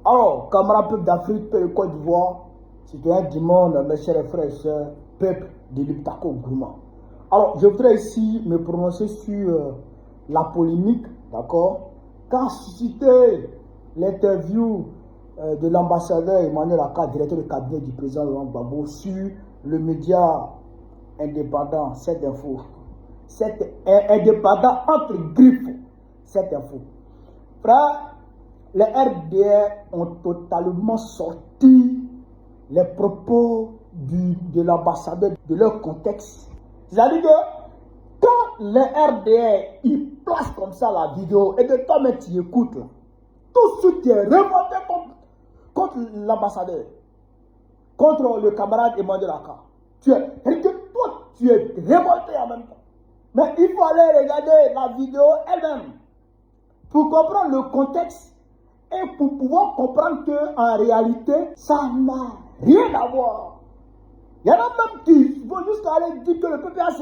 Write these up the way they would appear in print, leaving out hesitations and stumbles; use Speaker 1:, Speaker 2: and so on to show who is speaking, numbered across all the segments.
Speaker 1: Alors, camarades peuple d'Afrique, peuple de Côte d'Ivoire, citoyens du monde, mes chers frères et sœurs, peuple de l'Iptako Gourma. Alors, je voudrais ici me prononcer sur la polémique, d'accord, qu'a suscité l'interview de l'ambassadeur Emmanuel Aka, directeur de cabinet du président Laurent Gbagbo, sur le média indépendant, cette info. C'est indépendant entre griffes, cette info. Frère, les RDR ont totalement sorti les propos de l'ambassadeur de leur contexte. C'est-à-dire que quand les RDR ils placent comme ça la vidéo et que toi-même tu écoutes, là, tout de suite tu es remonté contre l'ambassadeur, contre le camarade Emmanuel Aka. Tu es révolté en même temps. Mais il faut aller regarder la vidéo elle-même pour comprendre le contexte et pour pouvoir comprendre qu'en réalité, ça n'a rien à voir. Il y en a même qui vont jusqu'à aller dire que le PPAC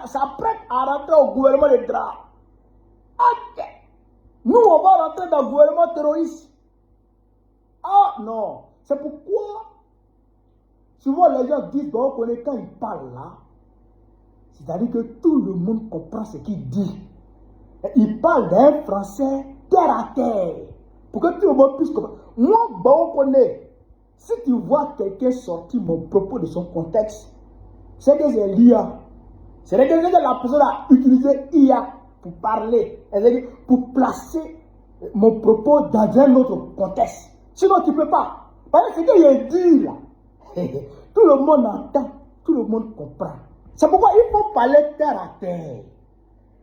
Speaker 1: s'apprête à rentrer au gouvernement de Dra. Ok. Nous, on va rentrer dans le gouvernement terroriste. Ah non. C'est pourquoi souvent les gens disent, bon, quand ils parlent là, c'est-à-dire que tout le monde comprend ce qu'il dit. Et il parle d'un français terre à terre. Pour que tout le monde puisse comprendre. Moi, bon, connais. Si tu vois quelqu'un sortir mon propos de son contexte, c'est que c'est l'IA. C'est que la personne a utilisé IA pour parler, c'est-à-dire pour placer mon propos dans un autre contexte. Sinon, tu ne peux pas. Parce que ce que j'ai dit là, tout le monde entend, tout le monde comprend. C'est pourquoi il faut parler terre à terre.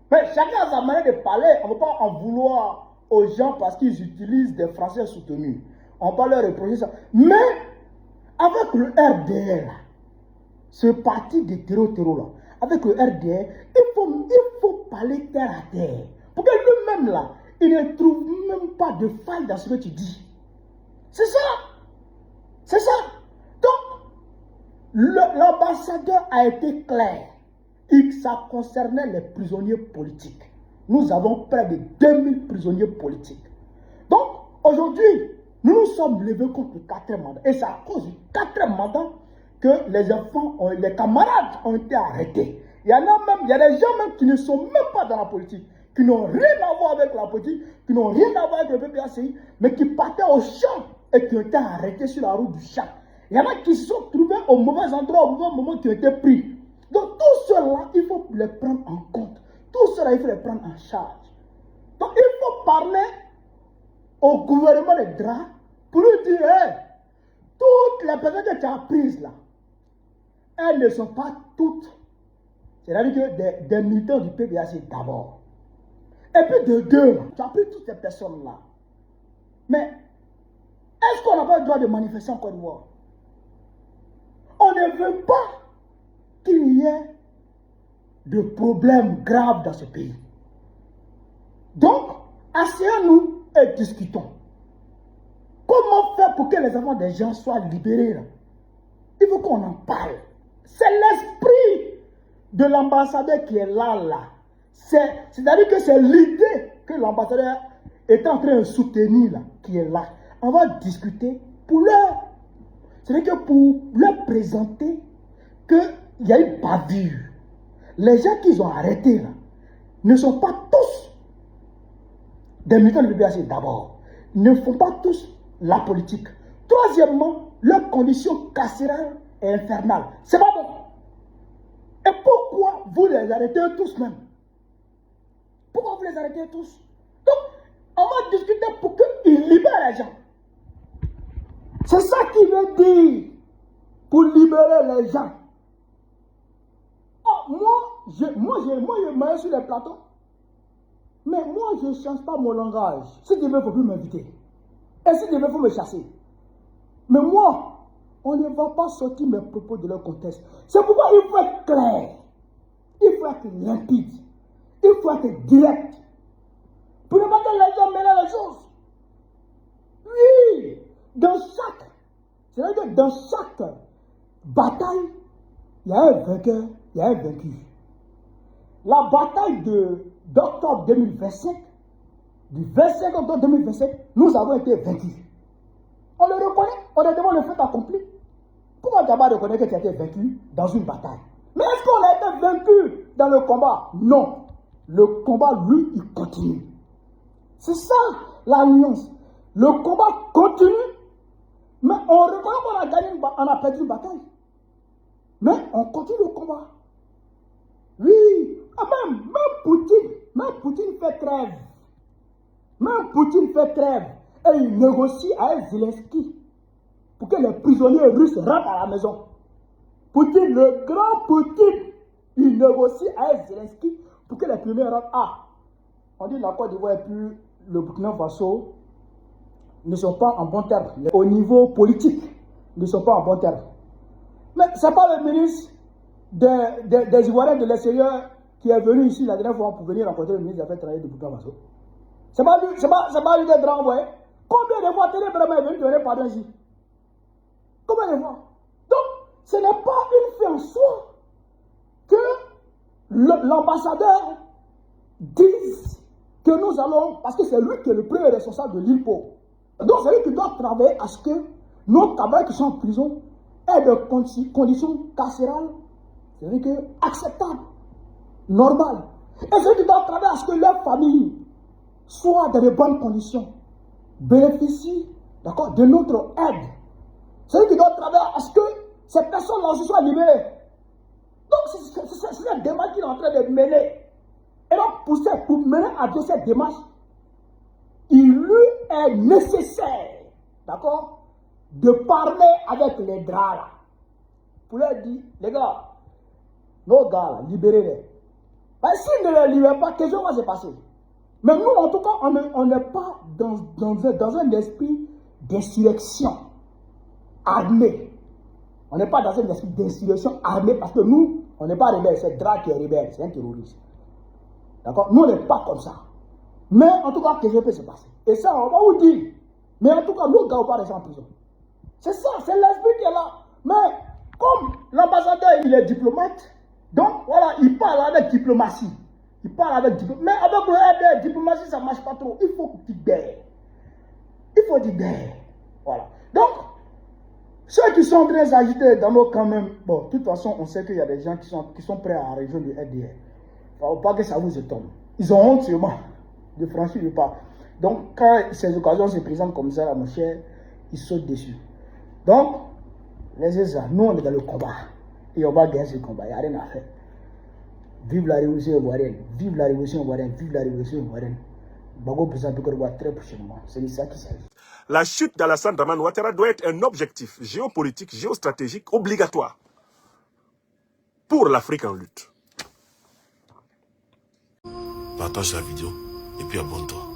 Speaker 1: Mais chacun a sa manière de parler. On ne peut pas en vouloir aux gens parce qu'ils utilisent des français soutenus. On peut leur reprocher ça. Mais avec le RDR, là, ce parti de terreau là, avec le RDR, il faut parler terre à terre. Pour que lui-même là, il ne trouve même pas de faille dans ce que tu dis. C'est ça. C'est ça. Donc, l'ambassadeur a été clair. Et ça concernait les prisonniers politiques. Nous avons près de 2000 prisonniers politiques. Donc, aujourd'hui, nous nous sommes levés contre le 4e mandat. Et c'est à cause du 4e mandat que les enfants, les camarades ont été arrêtés. Il y a des gens même qui ne sont même pas dans la politique, qui n'ont rien à voir avec la politique, qui n'ont rien à voir avec le PPACI, mais qui partaient au champ et qui ont été arrêtés sur la route du champ. Il y en a qui se sont trouvés au mauvais endroit, au mauvais moment, qui ont été pris. Donc tout cela, il faut les prendre en compte. Tout cela, il faut les prendre en charge. Donc il faut parler au gouvernement de Dra pour lui dire, hey, toutes les personnes que tu as prises là, elles ne sont pas toutes. C'est-à-dire que des militants du PPAC d'abord. Et puis de deux, tu as pris toutes ces personnes-là. Mais est-ce qu'on n'a pas le droit de manifester en Côte d'Ivoire? On ne veut pas qu'il y ait de problèmes graves dans ce pays. Donc, asseyons-nous et discutons. Comment faire pour que les enfants des gens soient libérés là? Il faut qu'on en parle. C'est l'esprit de l'ambassadeur qui est là. C'est-à-dire que c'est l'idée que l'ambassadeur est en train de soutenir là, qui est là. On va discuter pour leur... C'est-à-dire que pour leur présenter qu'il y a une bavure. Les gens qu'ils ont arrêtés là ne sont pas tous des militants de l'UBAC d'abord. Ils ne font pas tous la politique. Troisièmement, leur condition carcérale est infernale. C'est pas bon. Et pourquoi vous les arrêtez tous même? Pourquoi vous les arrêtez tous? Donc, on va discuter pour qu'ils libèrent les gens. C'est ça qu'il veut dire pour libérer les gens. Oh, moi, je m'aille sur les plateaux. Mais moi, je ne change pas mon langage. Si tu veux, il ne faut plus m'inviter. Et si tu veux, il faut me chasser. Mais moi, on ne va pas sortir mes propos de leur contexte. C'est pourquoi il faut être clair. Il faut être limpide. Il faut être direct. Pour ne pas que les gens mélangent les choses. Oui, c'est-à-dire que dans chaque bataille, il y a un vainqueur, il y a un vaincu. La bataille d'octobre 2025, du 25 octobre 2025, nous avons été vaincus. on est devant le fait accompli. Pourquoi Djaba reconnaît que tu as été vaincu dans une bataille? Mais est-ce qu'on a été vaincu dans le combat? Non. Le combat, lui, il continue. C'est ça la nuance. Le combat continue, mais on reconnaît qu'on a gagné, on a perdu une bataille. Mais on continue le combat. Oui, même Poutine fait trêve. Même Poutine fait trêve. Et il négocie avec Zelensky pour que les prisonniers russes rentrent à la maison. Poutine, le grand Poutine, il négocie avec Zelensky pour que les prisonniers rentrent. Ah, on dit la Côte d'Ivoire et puis le Burkina Faso ne sont pas en bon terme. Au niveau politique, ils ne sont pas en bon terme. Mais ce n'est pas le ministre des Ivoiriens de l'extérieur qui est venu ici la dernière fois pour venir rencontrer le ministre des Affaires étrangères du Burkina Faso. Ce n'est pas lui qui est renvoyé. Combien de fois Télé vraiment est venu donner pardon ici? Combien de fois? Donc, ce n'est pas une fin en soi que l'ambassadeur dise que nous allons, parce que c'est lui qui est le premier responsable de l'ILPO. Donc, c'est lui qui doit travailler à ce que nos camarades qui sont en prison aient des conditions carcérales, c'est-à-dire que acceptables, normales. Et c'est lui qui doit travailler à ce que leur famille soit dans de bonnes conditions, bénéficie, d'accord, de notre aide. C'est lui qui doit travailler à ce que ces personnes-là aussi soient libérées. Donc, c'est la démarche qu'il est en train de mener. Et donc, pour mener à bien cette démarche, il lui est nécessaire, d'accord, de parler avec les draps là. Pour leur dire, les gars, nos gars là, libérez-les. S'ils ne les libèrent pas, qu'est-ce qui va se passer? Mais nous, en tout cas, on n'est pas dans un esprit d'insurrection armée. On n'est pas dans un esprit d'insurrection armée parce que nous, on n'est pas rebelle. C'est Dra qui est rebelle, c'est un terroriste. D'accord? Nous, on n'est pas comme ça. Mais en tout cas, qu'est-ce qui peut se passer? Et ça, on va vous dire. Mais en tout cas, nos gars, on ne va pas rester en prison. C'est ça, c'est l'esprit qui est là. Mais comme l'ambassadeur, il est diplomate, donc voilà, il parle avec diplomatie. Il parle avec diplomatie. Mais avec le diplomatie, ça ne marche pas trop. Il faut que tu bailles. Il faut dire bailles. Voilà. Donc, ceux qui sont très agités dans nos camps même, bon, de toute façon, on sait qu'il y a des gens qui sont prêts à rejoindre le RDR. Il ne faut pas que ça vous étonne. Ils ont honte sûrement de franchir le pas. Donc, quand ces occasions se présentent comme ça, là, mon cher, ils sautent dessus. Donc, laissez ça. Nous, on est dans le combat. Et on va gagner ce combat. Il n'y a rien à faire. Vive la révolution ivoirienne. Vive la révolution ivoirienne. Vive la révolution ivoirienne. Bago président de Côte très prochainement. C'est de ça qu'il s'agit.
Speaker 2: La chute d'Alassane Dramane Ouattara doit être un objectif géopolitique, géostratégique obligatoire pour l'Afrique en lutte.
Speaker 3: Partage la vidéo et puis abonne-toi.